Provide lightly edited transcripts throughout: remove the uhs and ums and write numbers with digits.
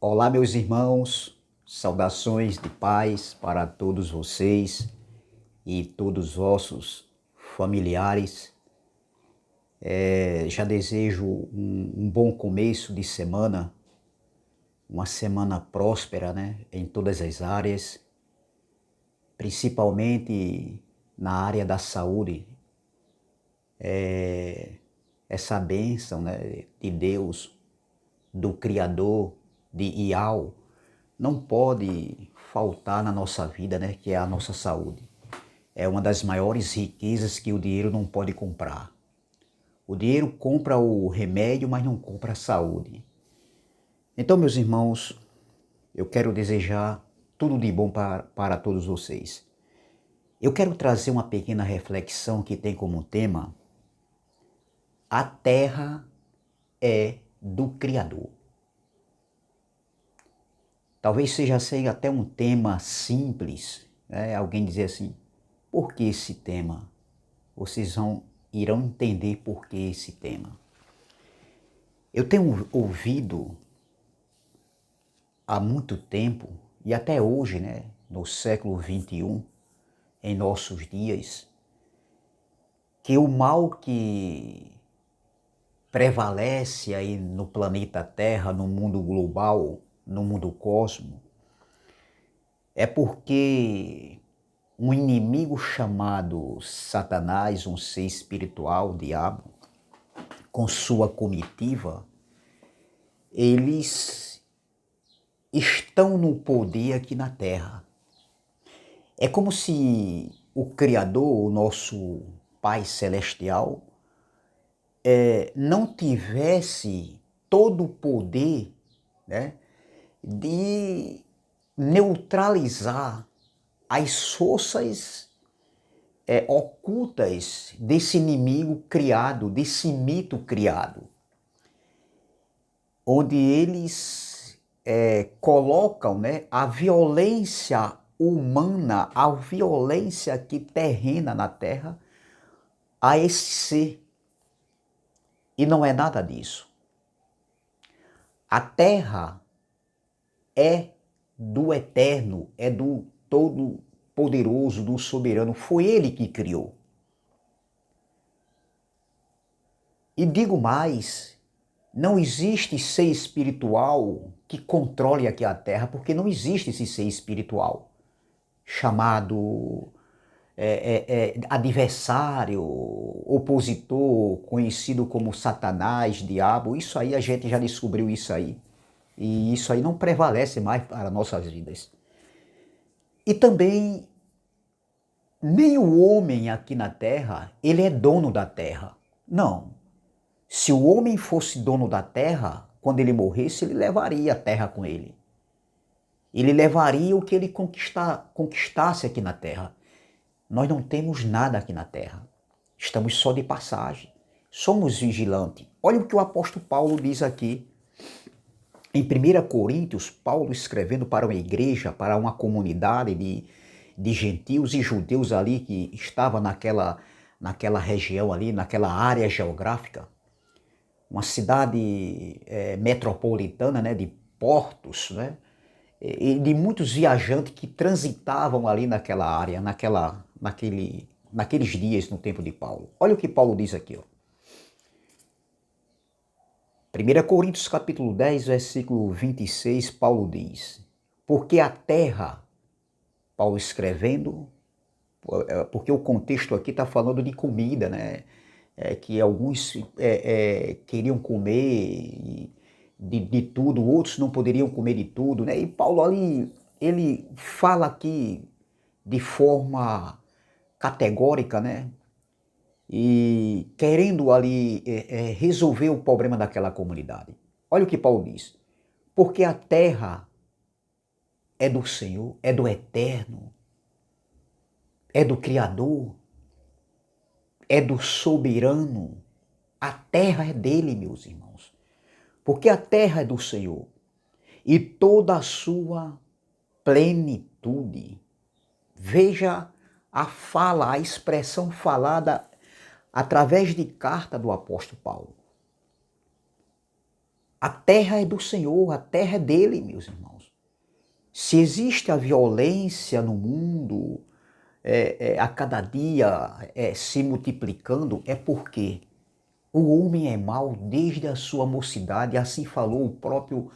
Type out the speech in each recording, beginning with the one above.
Olá, meus irmãos, saudações de paz para todos vocês e todos os vossos familiares. Já desejo um bom começo de semana, uma semana próspera, né, em todas as áreas, principalmente na área da saúde. Essa bênção, né, de Deus, do Criador, de Iau, não pode faltar na nossa vida, né, que é a nossa saúde. É uma das maiores riquezas que o dinheiro não pode comprar. O dinheiro compra o remédio, mas não compra a saúde. Então, meus irmãos, eu quero desejar tudo de bom para todos vocês. Eu quero trazer uma pequena reflexão que tem como tema: a terra é do Criador. Talvez seja assim até um tema simples, né? Alguém dizer assim, por que esse tema? Vocês irão entender por que esse tema. Eu tenho ouvido há muito tempo, e até hoje, né, no século XXI, em nossos dias, que o mal que prevalece aí no planeta Terra, no mundo global, no mundo cosmo, é porque um inimigo chamado Satanás, um ser espiritual, o diabo, com sua comitiva, eles estão no poder aqui na Terra. É como se o Criador, o nosso Pai Celestial, não tivesse todo o poder, né, de neutralizar as forças ocultas desse inimigo criado, desse mito criado, onde eles colocam, né, a violência humana, a violência que terrena na Terra a esse ser. E não é nada disso. A Terra é do Eterno, é do Todo-Poderoso, do Soberano. Foi Ele que criou. E digo mais, não existe ser espiritual que controle aqui a Terra, porque não existe esse ser espiritual chamado adversário, opositor, conhecido como Satanás, diabo. Isso aí a gente já descobriu isso aí. E isso aí não prevalece mais para nossas vidas. E também, nem o homem aqui na Terra, ele é dono da Terra. Não. Se o homem fosse dono da Terra, quando ele morresse, ele levaria a Terra com ele. Ele levaria o que ele conquistasse aqui na Terra. Nós não temos nada aqui na Terra. Estamos só de passagem. Somos vigilantes. Olha o que o apóstolo Paulo diz aqui. Em 1 Coríntios, Paulo escrevendo para uma igreja, para uma comunidade de gentios e judeus ali que estava naquela região ali, naquela área geográfica, uma cidade metropolitana, né, de portos, né, e de muitos viajantes que transitavam ali naquela área, naqueles dias no tempo de Paulo. Olha o que Paulo diz aqui, ó. 1 Coríntios capítulo 10, versículo 26, Paulo diz: porque a terra, Paulo escrevendo, porque o contexto aqui está falando de comida, né? Que alguns queriam comer de tudo, outros não poderiam comer de tudo, né? E Paulo ali, ele fala aqui de forma categórica, né? E querendo ali resolver o problema daquela comunidade. Olha o que Paulo diz. Porque a terra é do Senhor, é do Eterno, é do Criador, é do Soberano. A terra é dele, meus irmãos. Porque a terra é do Senhor e toda a sua plenitude. Veja a fala, a expressão falada através de carta do apóstolo Paulo. A terra é do Senhor, a terra é dele, meus irmãos. Se existe a violência no mundo, a cada dia se multiplicando, é porque o homem é mau desde a sua mocidade, assim falou o próprio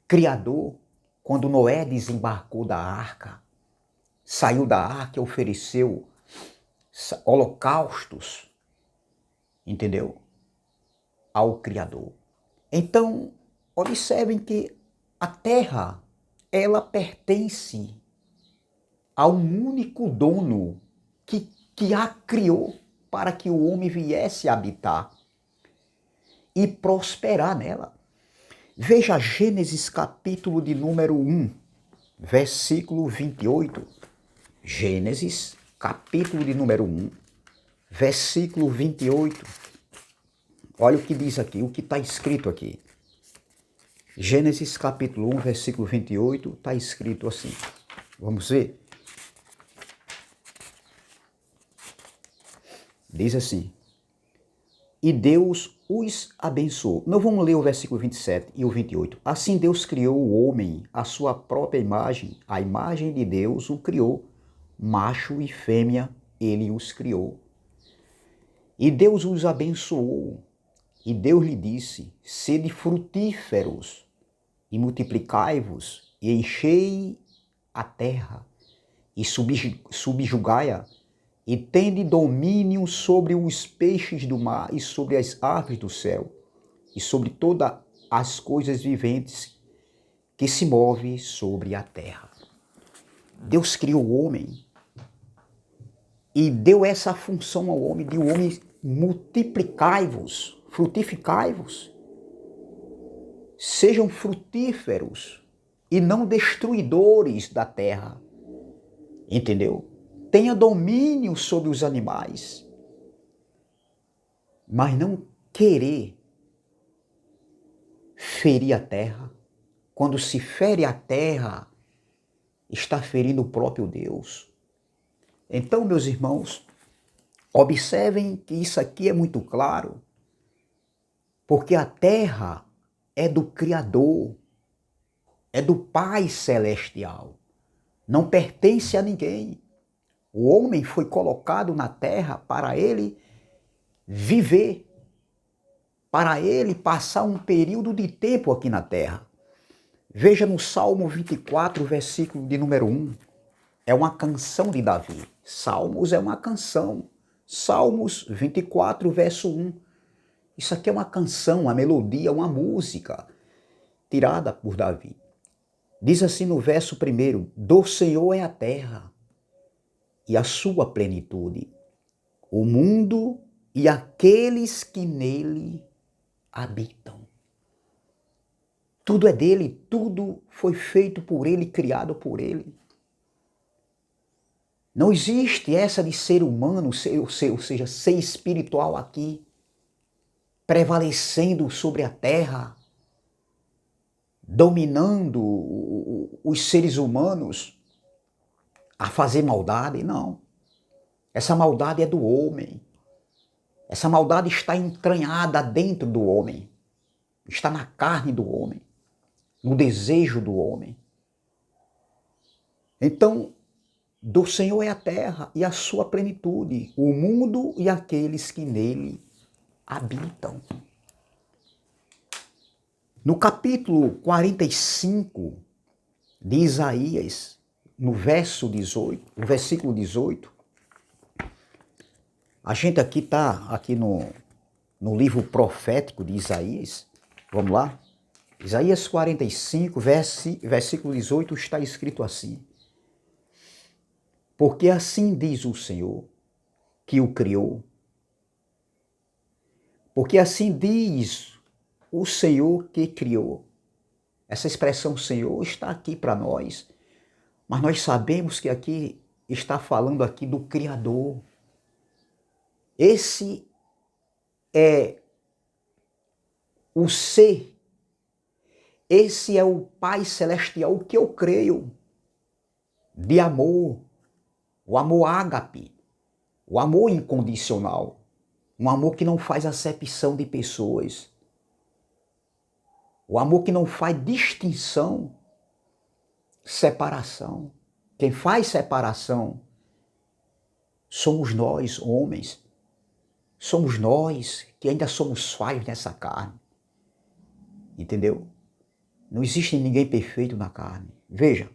Criador, quando Noé desembarcou da arca, saiu da arca e ofereceu holocaustos, entendeu? Ao Criador. Então, observem que a terra, ela pertence a um único dono que a criou para que o homem viesse habitar e prosperar nela. Veja Gênesis capítulo de número 1, versículo 28. Gênesis capítulo de número 1, versículo 28. Olha o que diz aqui, o que está escrito aqui. Gênesis capítulo 1, versículo 28, está escrito assim. Vamos ver? Diz assim: e Deus os abençoou. Não vamos ler o versículo 27 e o 28. Assim Deus criou o homem à sua própria imagem. A imagem de Deus o criou. Macho e fêmea ele os criou. E Deus os abençoou. E Deus lhe disse: sede frutíferos e multiplicai-vos e enchei a terra e subjugai-a e tende domínio sobre os peixes do mar e sobre as aves do céu e sobre todas as coisas viventes que se movem sobre a terra. Deus criou o homem e deu essa função ao homem, de o homem multiplicai-vos, frutificai-vos, sejam frutíferos e não destruidores da terra, entendeu? Tenha domínio sobre os animais, mas não querer ferir a terra. Quando se fere a terra, está ferindo o próprio Deus. Então, meus irmãos, observem que isso aqui é muito claro, porque a terra é do Criador, é do Pai Celestial, não pertence a ninguém. O homem foi colocado na terra para ele viver, para ele passar um período de tempo aqui na terra. Veja no Salmo 24, versículo de número 1. É uma canção de Davi. Salmos é uma canção. Salmos 24, verso 1. Isso aqui é uma canção, uma melodia, uma música tirada por Davi. Diz assim no verso 1: do Senhor é a terra e a sua plenitude, o mundo e aqueles que nele habitam. Tudo é dele, tudo foi feito por ele, criado por ele. Não existe essa de ser humano, ou seja, ser espiritual aqui, prevalecendo sobre a terra, dominando os seres humanos a fazer maldade. Não. Essa maldade é do homem. Essa maldade está entranhada dentro do homem. Está na carne do homem, no desejo do homem. Então, do Senhor é a terra e a sua plenitude, o mundo e aqueles que nele habitam. No capítulo 45 de Isaías, no versículo 18, a gente aqui está no livro profético de Isaías. Vamos lá? Isaías 45, versículo 18, está escrito assim: porque assim diz o Senhor, que o criou. Porque assim diz o Senhor que criou. Essa expressão Senhor está aqui para nós, mas nós sabemos que aqui está falando aqui do Criador. Esse é o ser, esse é o Pai Celestial que eu creio, de amor, o amor ágape, o amor incondicional, um amor que não faz acepção de pessoas. O amor que não faz distinção, separação. Quem faz separação somos nós, homens. Somos nós que ainda somos falhos nessa carne. Entendeu? Não existe ninguém perfeito na carne. Veja,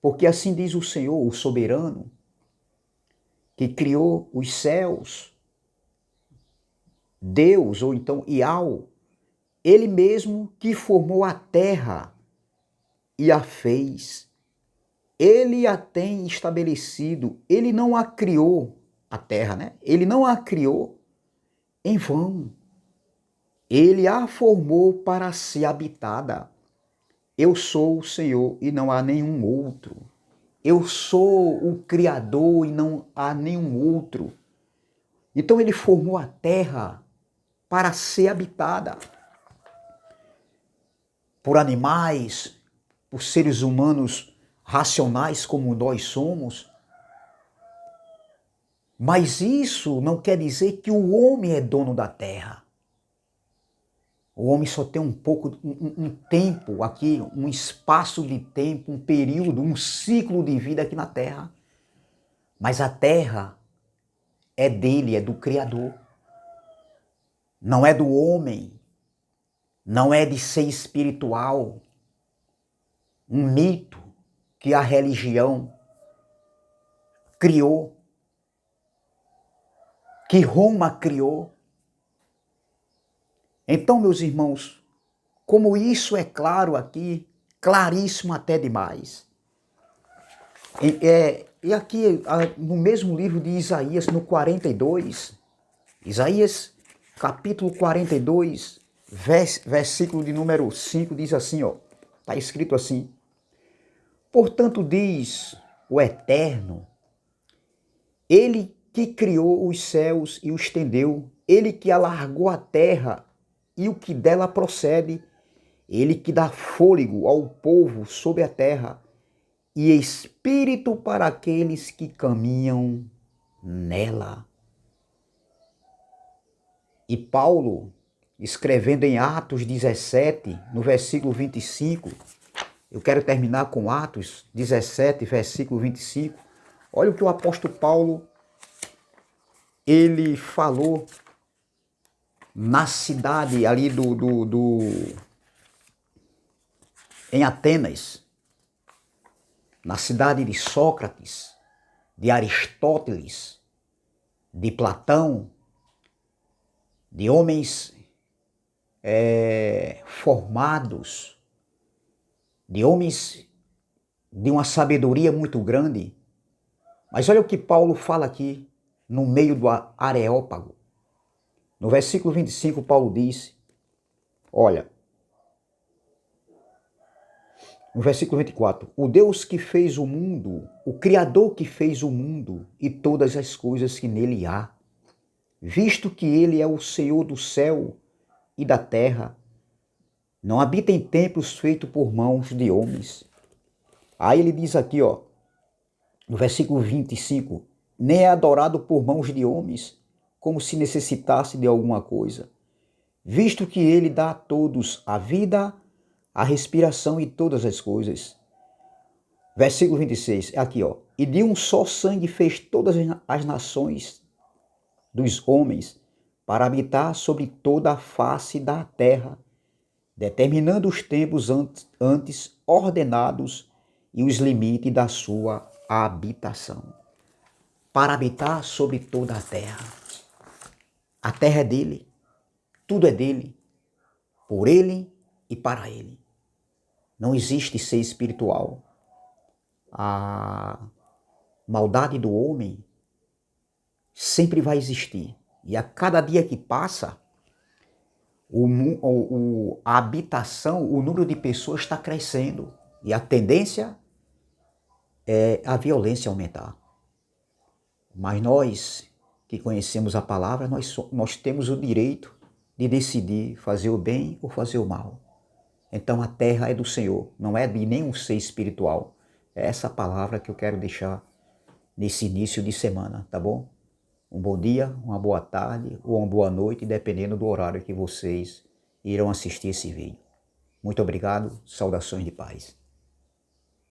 porque assim diz o Senhor, o soberano, que criou os céus, Deus, ou então Iau, ele mesmo que formou a terra e a fez. Ele a tem estabelecido, ele não a criou, a terra, né? Ele não a criou em vão. Ele a formou para ser habitada. Eu sou o Senhor e não há nenhum outro. Eu sou o Criador e não há nenhum outro. Então ele formou a terra para ser habitada por animais, por seres humanos racionais como nós somos. Mas isso não quer dizer que o homem é dono da terra. O homem só tem um tempo aqui, um espaço de tempo, um período, um ciclo de vida aqui na terra. Mas a terra é dele, é do Criador. Não é do homem, não é de ser espiritual. Um mito que a religião criou, que Roma criou. Então, meus irmãos, como isso é claro aqui, claríssimo até demais. E aqui, no mesmo livro de Isaías, no 42, Isaías capítulo 42, versículo de número 5, diz assim, ó, está escrito assim: portanto diz o Eterno, ele que criou os céus e os estendeu, ele que alargou a terra e o que dela procede, ele que dá fôlego ao povo sobre a terra e espírito para aqueles que caminham nela. E Paulo, escrevendo em Atos 17, no versículo 25, eu quero terminar com Atos 17, versículo 25. Olha o que o apóstolo Paulo, ele falou na cidade ali em Atenas, na cidade de Sócrates, de Aristóteles, de Platão, de homens formados, de homens de uma sabedoria muito grande. Mas olha o que Paulo fala aqui no meio do Areópago. No versículo 25, Paulo diz, olha, no versículo 24, o Deus que fez o mundo, o Criador que fez o mundo e todas as coisas que nele há, visto que ele é o Senhor do céu e da terra, não habita em templos feitos por mãos de homens. Aí ele diz aqui, ó, no versículo 25, nem é adorado por mãos de homens, como se necessitasse de alguma coisa, visto que ele dá a todos a vida, a respiração e todas as coisas. Versículo 26, aqui ó, e de um só sangue fez todas as nações dos homens para habitar sobre toda a face da terra, determinando os tempos antes ordenados e os limites da sua habitação. Para habitar sobre toda a terra. A terra é dele, tudo é dele, por ele e para ele. Não existe ser espiritual. A maldade do homem sempre vai existir. E a cada dia que passa, a habitação, o número de pessoas está crescendo. E a tendência é a violência aumentar. Mas nós que conhecemos a palavra, nós temos o direito de decidir fazer o bem ou fazer o mal. Então a terra é do Senhor, não é de nenhum ser espiritual. É essa palavra que eu quero deixar nesse início de semana, tá bom? Um bom dia, uma boa tarde ou uma boa noite, dependendo do horário que vocês irão assistir esse vídeo. Muito obrigado, saudações de paz.